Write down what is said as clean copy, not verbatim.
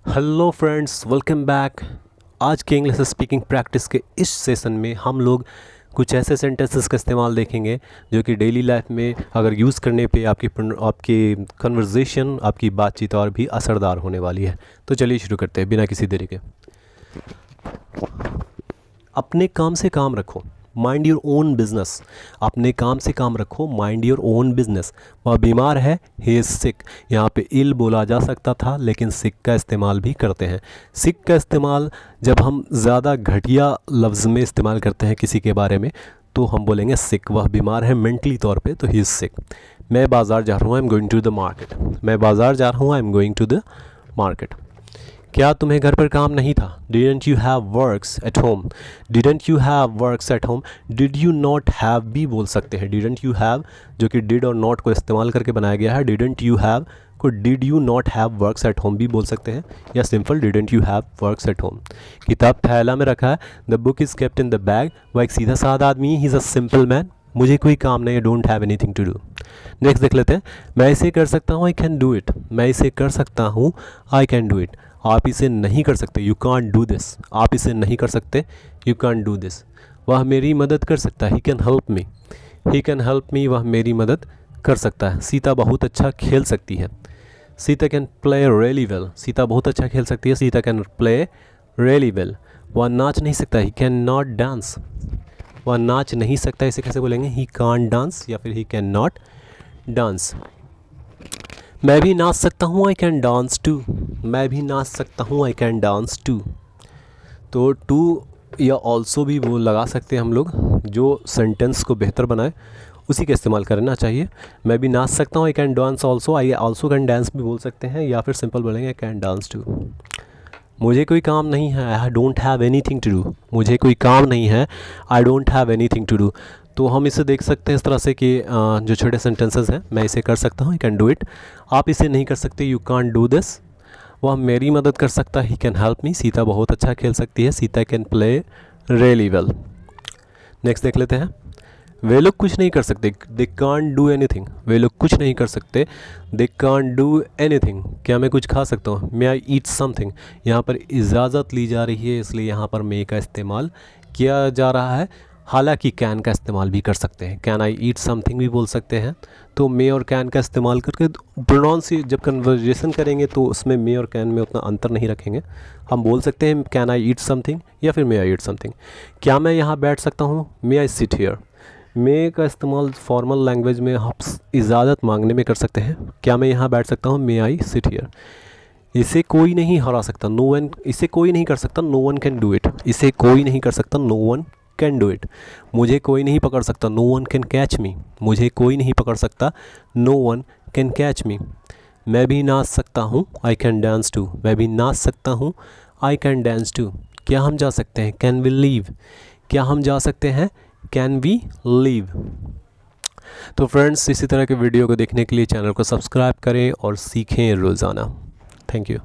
Hello friends, welcome back. आज के English speaking practice के इस सेशन में हम लोग कुछ ऐसे सेंटेंसेस का इस्तेमाल देखेंगे जो कि डेली लाइफ में अगर यूज़ करने पे आपकी कन्वर्जेशन, आपकी बातचीत और भी असरदार होने वाली है। तो चलिए शुरू करते हैं बिना किसी देरी के। अपने काम से काम रखो, माइंड योर ओन बिजनेस। अपने काम से काम रखो, माइंड योर ओन बिजनेस। वह बीमार है, ही इज़ सिक। यहाँ पे इल बोला जा सकता था लेकिन सिक का इस्तेमाल भी करते हैं। सिक का इस्तेमाल जब हम ज़्यादा घटिया लफ्ज़ में इस्तेमाल करते हैं किसी के बारे में तो हम बोलेंगे सिक। वह बीमार है मेंटली तौर पे, तो ही इज़ सिक। मैं बाज़ार जा रहा हूँ, I am going to the market. मैं बाज़ार जा रहा हूँ, I am going to the market. क्या तुम्हें घर पर काम नहीं था? Didn't you have works at home. Didn't you have works at home. Did you not have भी बोल सकते हैं। डिडंट यू हैव जो कि डिड और नॉट को इस्तेमाल करके बनाया गया है। डिडंट यू हैव को did you not have works at home भी बोल सकते हैं, या simple didn't you have works at home. किताब थैला में रखा है, the book is kept in the bag. वह एक सीधा साधा आदमी, he is a simple man. मुझे कोई काम नहीं, I don't have anything to do. Next देख लेते हैं। मैं इसे कर सकता हूँ, आई कैन डू इट। मैं इसे कर सकता हूँ, आई कैन डू इट। आप इसे नहीं कर सकते, यू कांट डू दिस। आप इसे नहीं कर सकते, यू कांट डू दिस। वह मेरी मदद कर सकता है, he can help me. He can help me, वह मेरी मदद कर सकता है। सीता बहुत अच्छा खेल सकती है। Sita can play really well. Sita बहुत अच्छा खेल सकती है, Sita can play really well. वह नाच नहीं सकता, ही कैन नॉट डांस। वह नाच नहीं सकता, इसे कैसे बोलेंगे? ही कांट डांस या फिर ही कैन नॉट डांस। मैं भी नाच सकता हूँ, आई कैन डांस टू। मैं भी नाच सकता हूँ, आई कैन डांस टू। तो टू या ऑल्सो भी वो लगा सकते हैं हम लोग, जो सेंटेंस को बेहतर बनाए उसी का इस्तेमाल करना चाहिए। मैं भी नाच सकता हूँ, I can dance also. I also can dance भी बोल सकते हैं, या फिर सिंपल बोलेंगे आई कैन डांस टू। मुझे कोई काम नहीं है, I don't have anything to do. मुझे कोई काम नहीं है, I don't have anything to do. तो हम इसे देख सकते हैं इस तरह से कि जो छोटे सेंटेंसेस हैं, मैं इसे कर सकता हूँ, आई कैन डू इट। आप इसे नहीं कर सकते, यू कांट डू दिस। वह मेरी मदद कर सकता है, he can help me. Sita बहुत अच्छा खेल सकती है, Sita can play really well. Next देख लेते हैं। वे लोग कुछ नहीं कर सकते, दे कांट डू एनीथिंग। वे लोग कुछ नहीं कर सकते, दे कांट डू एनीथिंग। क्या मैं कुछ खा सकता हूँ? मे आई ईट समथिंग। यहाँ पर इजाज़त ली जा रही है, इसलिए यहाँ पर मे का इस्तेमाल किया जा रहा है। हालांकि कैन का इस्तेमाल भी कर सकते हैं, कैन आई ईट समथिंग भी बोल सकते हैं। तो मे और कैन का इस्तेमाल करके प्रोनाउंस जब कन्वर्जेशन करेंगे तो उसमें मे और कैन में उतना अंतर नहीं रखेंगे। हम बोल सकते हैं कैन आई ईट समथिंग या फिर मे आई ईट समथिंग। क्या मैं यहाँ बैठ सकता हूँ? मे आई सिट हियर। मे का इस्तेमाल फॉर्मल लैंग्वेज में आप इजाज़त मांगने में कर सकते हैं। क्या मैं यहाँ बैठ सकता हूँ? मे आई सिट हियर। इसे कोई नहीं हरा सकता, नो वन। इसे कोई नहीं कर सकता, no one can do it. इसे कोई नहीं कर सकता, no one can do it. मुझे कोई नहीं पकड़ सकता, no one can catch me. मुझे कोई नहीं पकड़ सकता, no one can catch me. मैं भी नाच सकता हूँ, आई कैन डांस टू। मैं भी नाच सकता हूँ, आई कैन डांस टू। क्या हम जा सकते हैं? Can we leave. क्या हम जा सकते हैं? Can we leave. तो फ्रेंड्स, इसी तरह के वीडियो को देखने के लिए चैनल को सब्सक्राइब करें और सीखें रोज़ाना। Thank you.